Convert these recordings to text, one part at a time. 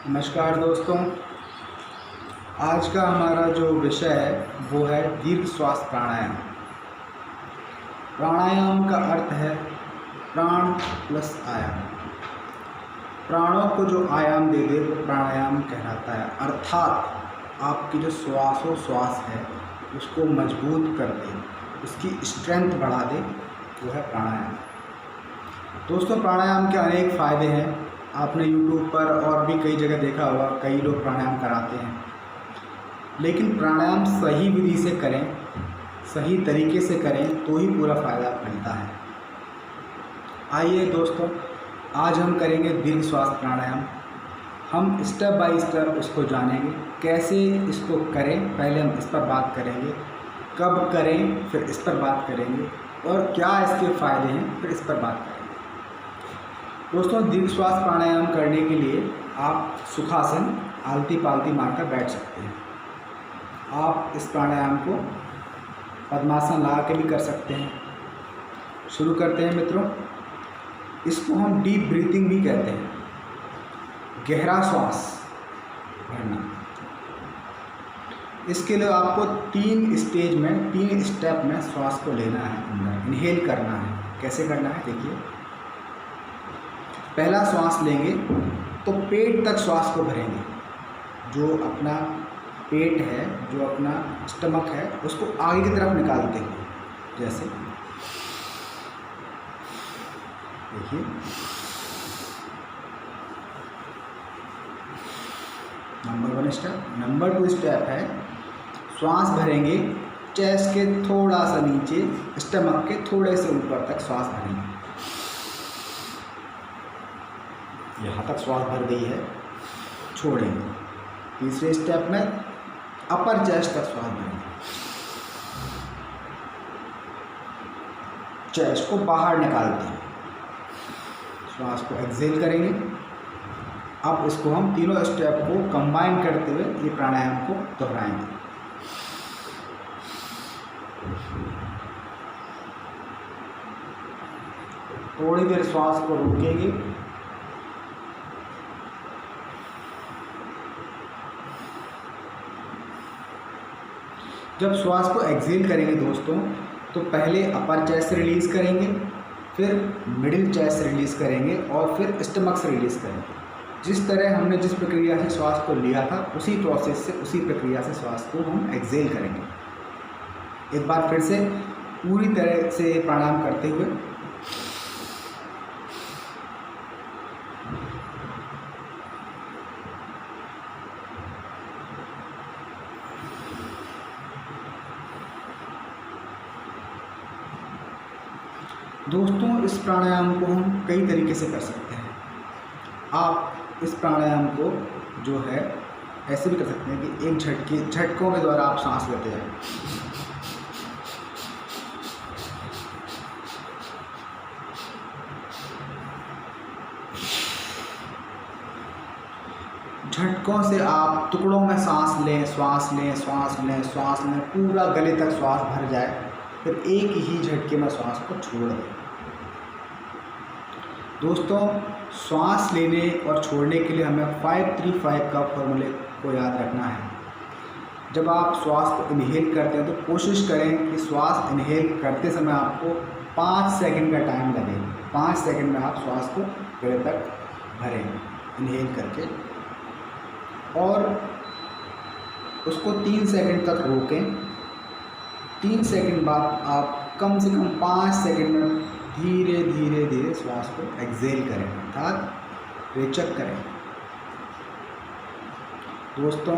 नमस्कार दोस्तों। आज का हमारा जो विषय है वो है दीर्घ श्वास प्राणायाम। प्राणायाम का अर्थ है प्राण प्लस आयाम। प्राणों को जो आयाम दे दे वो प्राणायाम कहलाता है, अर्थात आपकी जो श्वासोश्वास है उसको मजबूत कर दे, उसकी स्ट्रेंथ बढ़ा दे, वो है प्राणायाम। दोस्तों, प्राणायाम के अनेक फ़ायदे हैं। आपने YouTube पर और भी कई जगह देखा होगा, कई लोग प्राणायाम कराते हैं, लेकिन प्राणायाम सही विधि से करें, सही तरीके से करें तो ही पूरा फ़ायदा मिलता है। आइए दोस्तों, आज हम करेंगे दीर्घ श्वास प्राणायाम। हम स्टेप बाय स्टेप उसको जानेंगे, कैसे इसको करें पहले हम इस पर बात करेंगे, कब करें फिर इस पर बात करेंगे, और क्या इसके फ़ायदे हैं फिर इस पर बात करेंगे। दोस्तों, दीर्घ श्वास प्राणायाम करने के लिए आप सुखासन आलती पालती मारकर बैठ सकते हैं। आप इस प्राणायाम को पद्मासन लगा के भी कर सकते हैं। शुरू करते हैं मित्रों। इसको हम डीप ब्रीथिंग भी कहते हैं, गहरा श्वास भरना। इसके लिए आपको 3 स्टेज में, 3 स्टेप में श्वास को लेना है, अंदर इनहेल करना है। कैसे करना है देखिए। पहला श्वास लेंगे तो पेट तक श्वास को भरेंगे। जो अपना पेट है, जो अपना स्टमक है, उसको आगे की तरफ निकालते हैं। जैसे देखिए, नंबर 1 स्टेप। नंबर 2 स्टेप है, श्वास भरेंगे चेस्ट के थोड़ा सा नीचे, स्टमक के थोड़े से ऊपर तक श्वास भरेंगे। यहाँ तक श्वास भर गई है, छोड़ेंगे। तीसरे स्टेप में अपर चेस्ट तक श्वास भरेंगे, चेस्ट को बाहर निकालते हैं, श्वास को एक्सहेल करेंगे। अब इसको हम तीनों स्टेप को कंबाइन करते हुए ये प्राणायाम को दोहराएंगे। थोड़ी देर श्वास को रोकेंगे, जब श्वास को एक्सहेल करेंगे दोस्तों, तो पहले अपर चेस्ट से रिलीज़ करेंगे, फिर मिडिल चेस्ट से रिलीज़ करेंगे और फिर स्टमक से रिलीज़ करेंगे। जिस तरह हमने जिस प्रक्रिया से श्वास को लिया था, उसी प्रोसेस से, उसी प्रक्रिया से श्वास को हम एक्सहेल करेंगे। एक बार फिर से पूरी तरह से प्राणायाम करते हुए दोस्तों, इस प्राणायाम को हम कई तरीके से कर सकते हैं। आप इस प्राणायाम को जो है ऐसे भी कर सकते हैं कि एक झटकों के द्वारा आप सांस लेते हैं। झटकों से आप टुकड़ों में सांस लें, श्वास लें, श्वास लें, श्वास लें, पूरा गले तक श्वास भर जाए, फिर एक ही झटके में श्वास को छोड़ दें। दोस्तों, श्वास लेने और छोड़ने के लिए हमें 5-3-5 का फॉर्मूले को याद रखना है। जब आप श्वास को इनहेल करते हैं तो कोशिश करें कि श्वास इनहेल करते समय आपको 5 सेकंड का टाइम लगे। 5 सेकंड में आप श्वास को गले तक भरें इनहेल करके, और उसको 3 सेकंड तक रोकें। 3 सेकंड बाद आप कम से कम 5 सेकंड में धीरे धीरे धीरे श्वास को एक्सहेल करें, अर्थात रेचक करें। दोस्तों,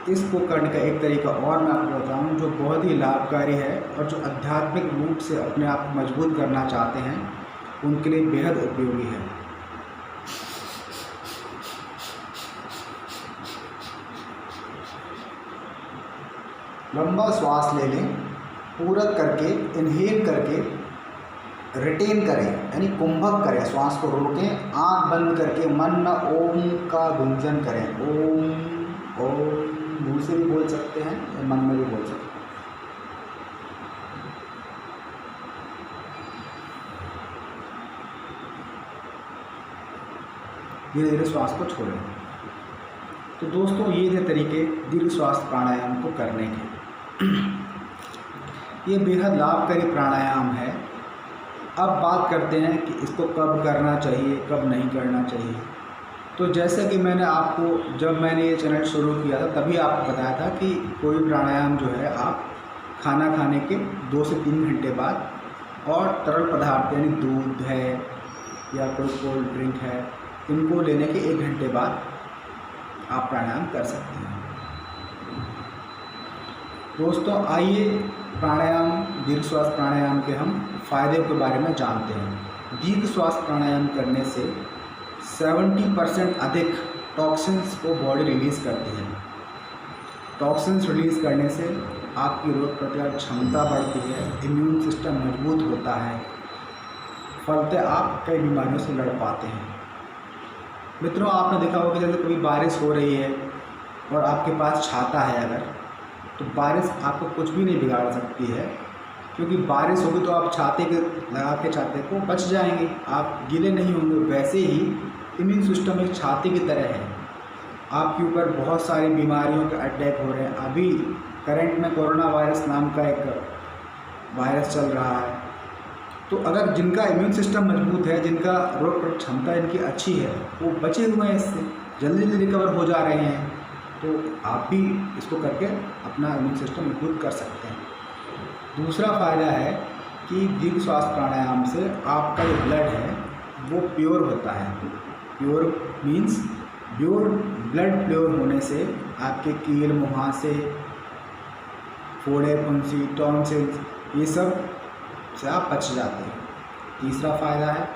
इसको करने का एक तरीका और मैं आपको बताऊं जो बहुत ही लाभकारी है और जो आध्यात्मिक रूप से अपने आप को मजबूत करना चाहते हैं उनके लिए बेहद उपयोगी है। लंबा श्वास ले लें, पूरक करके इनहेल करके रिटेन करें, यानी कुंभक करें, श्वास को रोकें, आंख बंद करके मन में ओम का गुंजन करें। ओम ओम, मुंह से भी बोल सकते हैं या मन में भी बोल सकते हैं। धीरे धीरे श्वास को छोड़ें। तो दोस्तों ये थे तरीके दीर्घ श्वास प्राणायाम को करने के। ये बेहद लाभकारी प्राणायाम है। अब बात करते हैं कि इसको कब करना चाहिए, कब नहीं करना चाहिए। तो जैसा कि मैंने आपको, जब मैंने ये चैनल शुरू किया था तभी आपको बताया था कि कोई प्राणायाम जो है आप खाना खाने के 2 से 3 घंटे बाद और तरल पदार्थ यानी दूध है या कोई कोल्ड ड्रिंक है, इनको लेने के 1 घंटे बाद आप प्राणायाम कर सकते हैं। दोस्तों आइए प्राणायाम, दीर्घ श्वास प्राणायाम के हम फायदे के बारे में जानते हैं। दीर्घ श्वास प्राणायाम करने से 70% अधिक टॉक्सिन्स को बॉडी रिलीज़ करती है। टॉक्सिन्स रिलीज़ करने से आपकी रोग प्रतिरोधक क्षमता बढ़ती है, इम्यून सिस्टम मजबूत होता है, फलतः आप कई बीमारियों से लड़ पाते हैं। मित्रों आपने देखा होगा कि जैसे कभी बारिश हो रही है और आपके पास छाता है अगर, तो बारिश आपको कुछ भी नहीं बिगाड़ सकती है, क्योंकि बारिश होगी तो आप छाते के लगा के छाते को बच जाएंगे, आप गीले नहीं होंगे। वैसे ही इम्यून सिस्टम एक छाते की तरह है, आपके ऊपर बहुत सारी बीमारियों के अटैक हो रहे हैं। अभी करंट में कोरोना वायरस नाम का एक वायरस चल रहा है। तो अगर जिनका इम्यून सिस्टम मजबूत है, जिनका रोग प्रतिरोधक क्षमता इनकी अच्छी है, वो बचे हुए हैं, इससे जल्दी जल्दी रिकवर हो जा रहे हैं। तो आप भी इसको करके अपना इम्यून सिस्टम मजबूत कर सकते हैं। दूसरा फ़ायदा है कि दीर्घ श्वास प्राणायाम से आपका जो ब्लड है वो प्योर होता है। Pure means pure blood pure होने से आपके कील, मुहासे, फोड़े, फुंसी, टॉन्सिल्स, ये सब से आप बच जाते हैं। तीसरा फ़ायदा है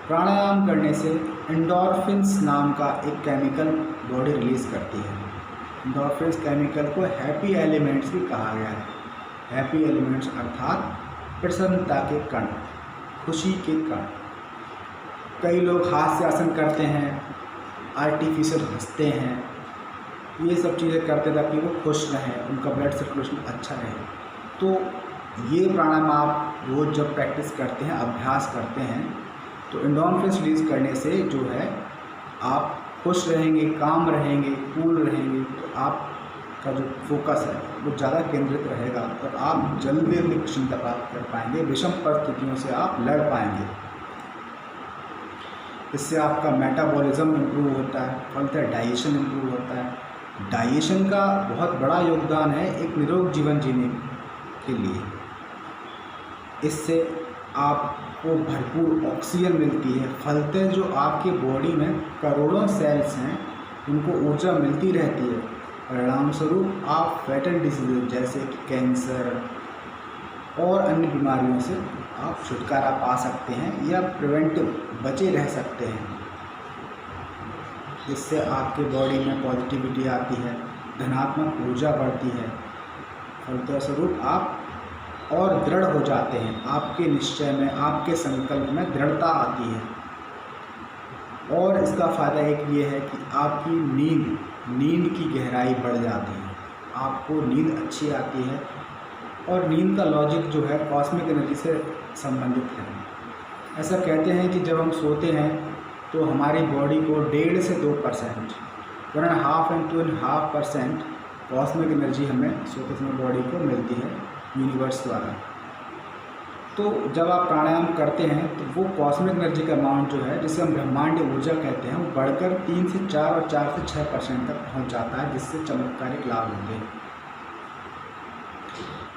प्राणायाम करने से एंडोर्फिन्स नाम का एक केमिकल बॉडी रिलीज़ करती है। एंडोर्फिन्स केमिकल को हैप्पी एलिमेंट्स भी कहा गया है। हैप्पी एलिमेंट्स अर्थात प्रसन्नता के कण, खुशी के कण। कई लोग हास्य आसन करते हैं, आर्टिफिशियल हंसते हैं, ये सब चीज़ें करते ताकि वो खुश रहें, उनका ब्लड सर्कुलेशन अच्छा रहे। तो ये प्राणायाम आप रोज़ जब प्रैक्टिस करते हैं, अभ्यास करते हैं, तो एंडोर्फिन्स रिलीज़ करने से जो है आप खुश रहेंगे, काम रहेंगे, कूल रहेंगे। तो आपका जो फोकस है वो ज़्यादा केंद्रित रहेगा और आप जल्दी जल्दी क्षमता प्राप्त कर पाएंगे, विषम परिस्थितियों से आप लड़ पाएंगे। इससे आपका मेटाबॉलिज्म इम्प्रूव होता है, फलतः डाइजेशन इम्प्रूव होता है। डाइजेशन का बहुत बड़ा योगदान है एक निरोग जीवन जीने के लिए। इससे आपको भरपूर ऑक्सीजन मिलती है, फलतः जो आपके बॉडी में करोड़ों सेल्स हैं उनको ऊर्जा मिलती रहती है। परिणाम स्वरूप आप फैटल डिजीज जैसे कि कैंसर और अन्य बीमारियों से आप छुटकारा पा सकते हैं या प्रिवेंटिव बचे रह सकते हैं। इससे आपके बॉडी में पॉजिटिविटी आती है, धनात्मक ऊर्जा बढ़ती है, फलस्वरूप आप और दृढ़ हो जाते हैं। आपके निश्चय में, आपके संकल्प में दृढ़ता आती है। और इसका फ़ायदा एक ये है कि आपकी नींद की गहराई बढ़ जाती है, आपको नींद अच्छी आती है। और नींद का लॉजिक जो है कॉस्मिक एनर्जी से संबंधित है। ऐसा कहते हैं कि जब हम सोते हैं तो हमारी बॉडी को 1.5 से 2%, 1.5 to 2.5% कॉस्मिक एनर्जी हमें सोते समय बॉडी को मिलती है यूनिवर्स द्वारा। तो जब आप प्राणायाम करते हैं तो वो कॉस्मिक एनर्जी का अमाउंट जो है, जिसे हम ब्रह्मांड ऊर्जा कहते हैं, वो बढ़कर 3 से 4 और 4 से 6% तक पहुंच जाता है, जिससे चमत्कारिक लाभ होते हैं।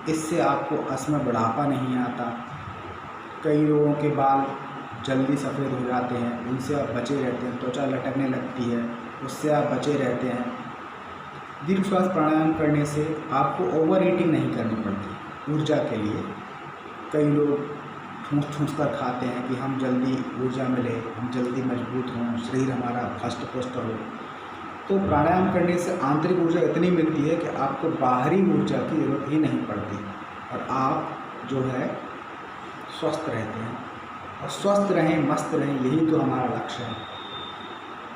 इससे आपको अस्थमा, बुढ़ापा नहीं आता। कई लोगों के बाल जल्दी सफ़ेद हो जाते हैं, उनसे आप बचे रहते हैं। त्वचा लटकने लगती है, उससे आप बचे रहते हैं। दीर्घ श्वास प्राणायाम करने से आपको ओवर ईटिंग नहीं करनी पड़ती ऊर्जा के लिए। कई लोग ठूँस कर खाते हैं कि हम जल्दी ऊर्जा मिले, हम जल्दी मजबूत हों, शरीर हमारा हष्ट पुष्ट हो। तो प्राणायाम करने से आंतरिक ऊर्जा इतनी मिलती है कि आपको बाहरी ऊर्जा की ज़रूरत ही नहीं पड़ती और आप जो है स्वस्थ रहते हैं। और स्वस्थ रहें, मस्त रहें, यही तो हमारा लक्ष्य है।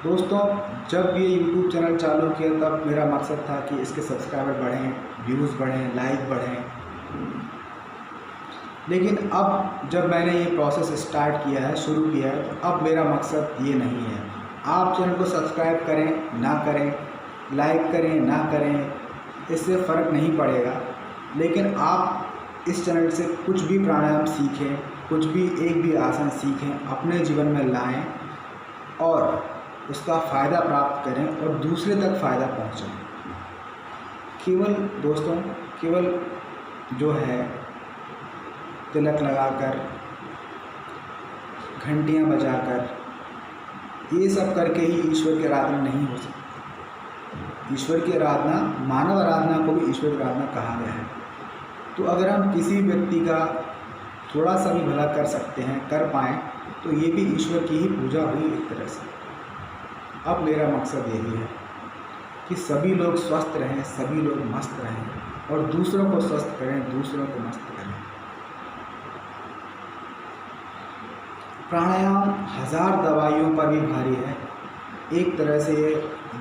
दोस्तों, जब ये YouTube चैनल चालू किया तब मेरा मकसद था कि इसके सब्सक्राइबर बढ़ें, व्यूज़ बढ़ें, लाइक बढ़ें। लेकिन अब जब मैंने ये प्रोसेस स्टार्ट किया है, शुरू किया है, तो अब मेरा मकसद ये नहीं है। आप चैनल को सब्सक्राइब करें ना करें, लाइक करें ना करें, इससे फ़र्क नहीं पड़ेगा, लेकिन आप इस चैनल से कुछ भी प्राणायाम सीखें, कुछ भी एक भी आसन सीखें, अपने जीवन में लाएं और उसका फ़ायदा प्राप्त करें और दूसरे तक फ़ायदा पहुंचाएं। केवल दोस्तों, केवल जो है तिलक लगाकर, घंटियां बजाकर, ये सब करके ही ईश्वर की आराधना नहीं हो सकती। ईश्वर की आराधना, मानव आराधना को भी ईश्वर की आराधना कहा गया है। तो अगर हम किसी व्यक्ति का थोड़ा सा भी भला कर सकते हैं, कर पाएँ, तो ये भी ईश्वर की ही पूजा हुई एक तरह से। अब मेरा मकसद यही है कि सभी लोग स्वस्थ रहें, सभी लोग मस्त रहें और दूसरों को स्वस्थ करें, दूसरों को मस्त करें। प्राणायाम हज़ार दवाइयों पर भी भारी है। एक तरह से ये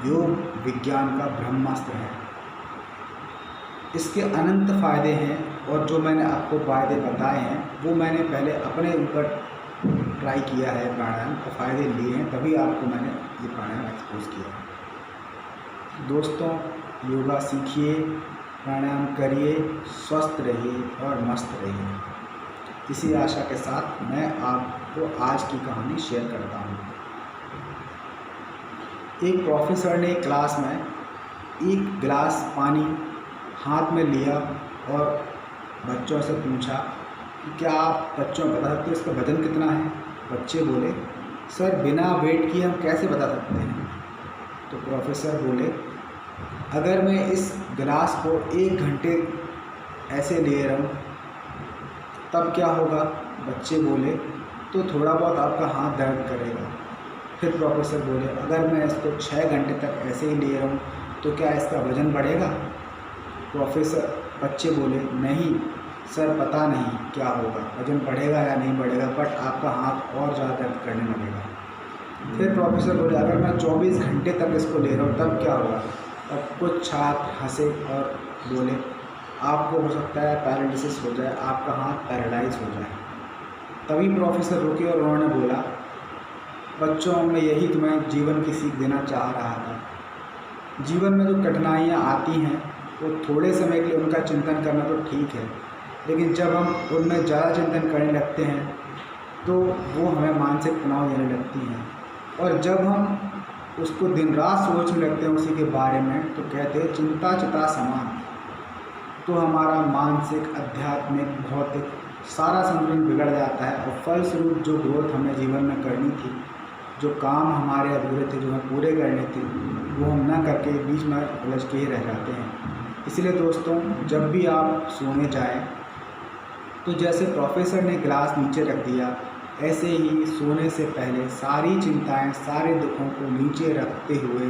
योग विज्ञान का ब्रह्मास्त्र है। इसके अनंत फ़ायदे हैं और जो मैंने आपको फ़ायदे बताए हैं वो मैंने पहले अपने ऊपर ट्राई किया है, प्राणायाम के फ़ायदे लिए हैं, तभी आपको मैंने ये प्राणायाम एक्सपोज किया है। दोस्तों, योगा सीखिए, प्राणायाम करिए, स्वस्थ रहिए और मस्त रहिए। इसी आशा के साथ मैं आपको आज की कहानी शेयर करता हूँ। एक प्रोफेसर ने क्लास में एक गिलास पानी हाथ में लिया और बच्चों से पूछा कि क्या आप बच्चों बता सकते हो इसका वज़न कितना है? बच्चे बोले, सर बिना वेट किए हम कैसे बता सकते हैं? तो प्रोफेसर बोले, अगर मैं इस गिलास को 1 घंटे ऐसे ले रहूँ तब क्या होगा? बच्चे बोले, तो थोड़ा बहुत आपका हाथ दर्द करेगा। फिर प्रोफेसर बोले, अगर मैं इसको 6 घंटे तक ऐसे ही ले रहूँ तो क्या इसका वज़न बढ़ेगा? बच्चे बोले, नहीं सर, पता नहीं क्या होगा, वज़न बढ़ेगा या नहीं बढ़ेगा, बट आपका हाथ और ज़्यादा दर्द करने लगेगा। फिर प्रोफेसर बोले, अगर मैं 24 घंटे तक इसको ले रहा हूँ तब क्या होगा? तब कुछ छात्र हंसे और बोले, आपको हो सकता है पैरालिसिस हो जाए, आपका हाथ पैरालाइज हो जाए। तभी प्रोफेसर रुके और उन्होंने बोला, बच्चों, मैं यही तुम्हें जीवन की सीख देना चाह रहा था। जीवन में जो कठिनाइयाँ आती हैं वो थोड़े समय के लिए उनका चिंतन करना तो ठीक है, लेकिन जब हम उनमें ज़्यादा चिंतन करने लगते हैं तो वो हमें मानसिक तनाव देने लगती हैं, और जब हम उसको दिन रात सोचने लगते हैं उसी के बारे में, तो कहते हैं चिंता चिता समान। तो हमारा मानसिक, आध्यात्मिक, भौतिक सारा संतुलन बिगड़ जाता है और फलस्वरूप जो ग्रोथ हमें जीवन में करनी थी, जो काम हमारे अधूरे थे, जो हमें पूरे करने थे, वो हम ना करके बीच में उलझ के ही रह जाते हैं। इसलिए दोस्तों, जब भी आप सोने जाएं तो जैसे प्रोफेसर ने गिलास नीचे रख दिया, ऐसे ही सोने से पहले सारी चिंताएं, सारे दुखों को नीचे रखते हुए,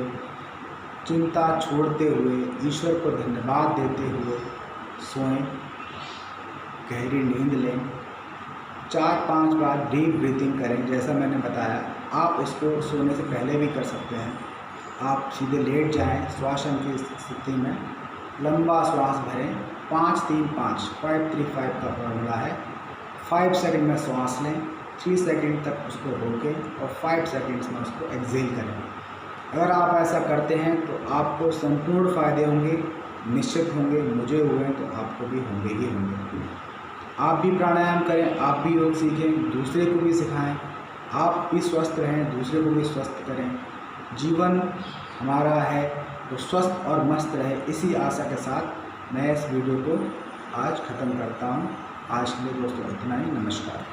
चिंता छोड़ते हुए, ईश्वर को धन्यवाद देते हुए सोएं, गहरी नींद लें, 4-5 बार डीप ब्रीथिंग करें। जैसा मैंने बताया, आप इसको सोने से पहले भी कर सकते हैं। आप सीधे लेट जाएं, श्वासन की स्थिति में लंबा श्वास भरें, 5-3-5 5-3-5 का फॉर्मूला है। 5 सेकंड में श्वास लें, 3 सेकंड तक उसको रोकें और 5 सेकंड्स में उसको एक्सहेल करें। अगर आप ऐसा करते हैं तो आपको संपूर्ण फ़ायदे होंगे, निश्चित होंगे। मुझे हुए तो आपको भी होंगे ही होंगे। आप भी प्राणायाम करें, आप भी योग सीखें, दूसरे को भी सिखाएं, आप भी स्वस्थ रहें, दूसरे को भी स्वस्थ करें। जीवन हमारा है तो स्वस्थ और मस्त रहे, इसी आशा के साथ मैं इस वीडियो को आज ख़त्म करता हूँ। आज के लिए दोस्तों इतना ही। नमस्कार।